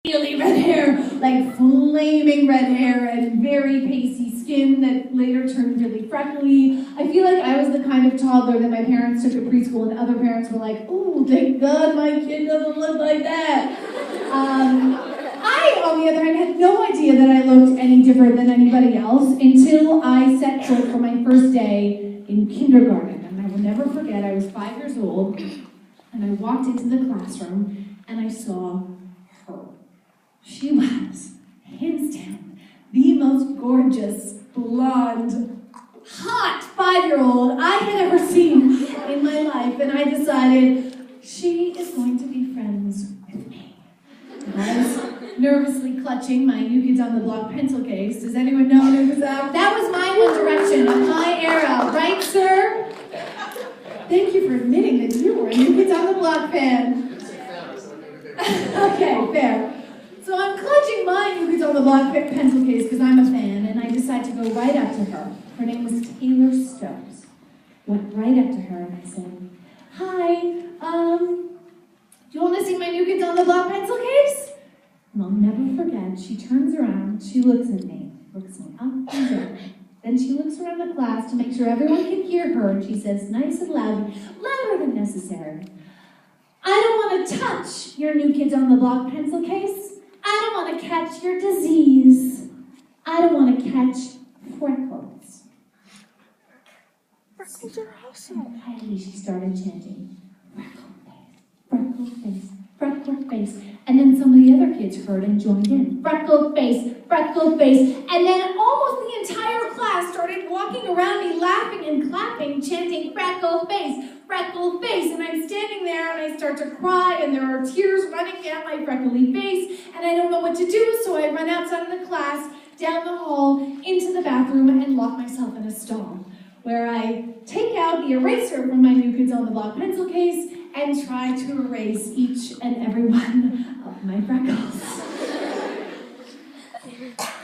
really red hair, like flaming red hair and very pasty skin that later turned really freckly. I feel like I was the kind of toddler that my parents took to preschool and other parents were like, ooh, thank God my kid doesn't look like that. I, on the other hand, had no idea that I looked any different than anybody else until I set foot for my first day in kindergarten. And I will never forget, I was 5 years old, and I walked into the classroom and I saw her. She was, hands down, the most gorgeous, blonde, hot 5-year-old I had ever seen in my life, and I decided she is going to be friends with me. And I was nervously clutching my New Kids on the Block pencil case. Does anyone know New Kids on? That was my One Direction of my era, right, sir? Thank you for admitting that you were a New Kids on the Block fan. Okay, fair. So I'm clutching my New Kids on the Block pencil case because I'm a fan, and I decide to go right up to her. Her name was Taylor Stokes. Went right up to her and I said, hi, do you want to see my New Kids on the Block pencil case? And I'll never forget, she turns around, she looks at me, looks me up and down. Then she looks around the class to make sure everyone can hear her, and she says, nice and loud, louder than necessary, I don't want to touch your New Kids on the Block pencil case. I don't want to catch your disease. I don't want to catch freckles. Freckles are awesome. And quietly she started chanting, freckle face, freckle face. And then some of the other kids heard and joined in. Freckle face, freckle face. And then almost the entire class started walking around me, laughing and clapping, chanting freckle face, freckle face. And I'm standing there and I start to cry and there are tears running down my freckly face. And I don't know what to do, so I run outside of the class, down the hall, into the bathroom, and lock myself in a stall, where I take out the eraser from my New Kids on the Block pencil case and try to erase each and every one of my freckles.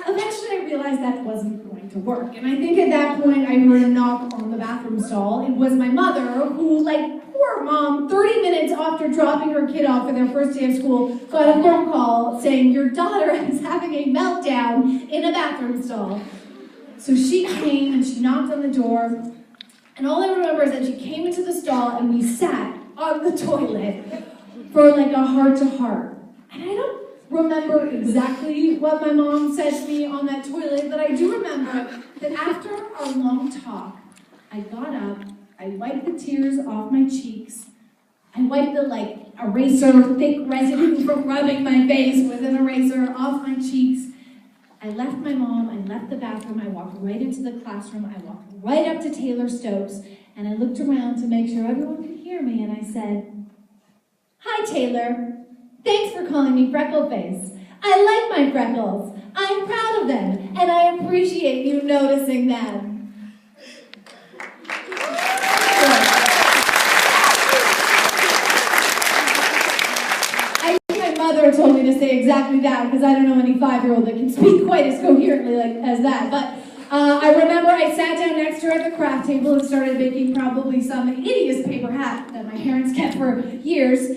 Eventually I realized that wasn't going to work, and I think at that point I heard a knock on the bathroom stall. It was my mother who, like poor mom, 30 minutes after dropping her kid off for their first day of school, got a phone call saying, your daughter is having a meltdown in a bathroom stall. So she came and she knocked on the door, and all I remember is that she came into the stall and we sat on the toilet for like a heart-to-heart. And I don't remember exactly what my mom said to me on that toilet, but I do remember that after our long talk, I got up, I wiped the tears off my cheeks, I wiped the eraser, thick residue from rubbing my face with an eraser off my cheeks. I left my mom, I left the bathroom, I walked right into the classroom, I walked right up to Taylor Stokes, and I looked around to make sure everyone could hear me, and I said, hi Taylor, thanks for calling me Freckleface. I like my freckles, I'm proud of them, and I appreciate you noticing them. Mother told me to say exactly that because I don't know any 5-year-old that can speak quite as coherently as that. But I remember I sat down next to her at the craft table and started making probably some hideous paper hat that my parents kept for years.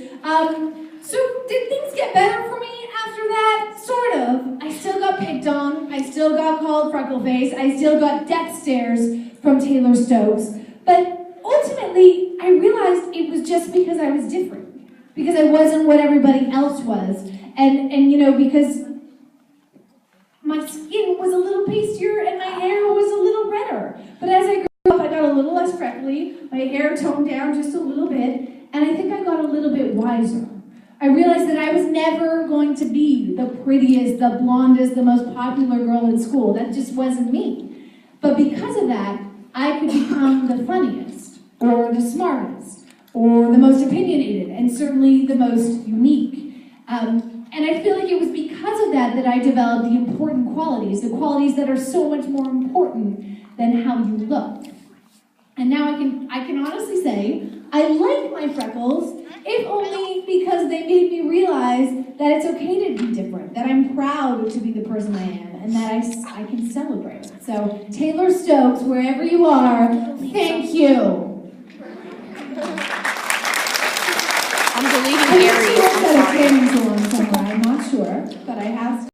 So did things get better for me after that? Sort of. I still got picked on. I still got called Freckleface. I still got death stares from Taylor Stokes. But ultimately, I realized it was just because I was different. Because I wasn't what everybody else was. And you know, because my skin was a little pastier and my hair was a little redder. But as I grew up, I got a little less freckly, my hair toned down just a little bit, and I think I got a little bit wiser. I realized that I was never going to be the prettiest, the blondest, the most popular girl in school. That just wasn't me. But because of that, I could become the funniest, or the smartest, or the most opinionated, and certainly the most unique. And I feel like it was because of that that I developed the important qualities, the qualities that are so much more important than how you look. And now I can honestly say, I like my freckles, if only because they made me realize that it's okay to be different, that I'm proud to be the person I am, and that I can celebrate. So, Taylor Stokes, wherever you are, thank you. I'm deleting Harry. I'm sorry. I'm not sure. asked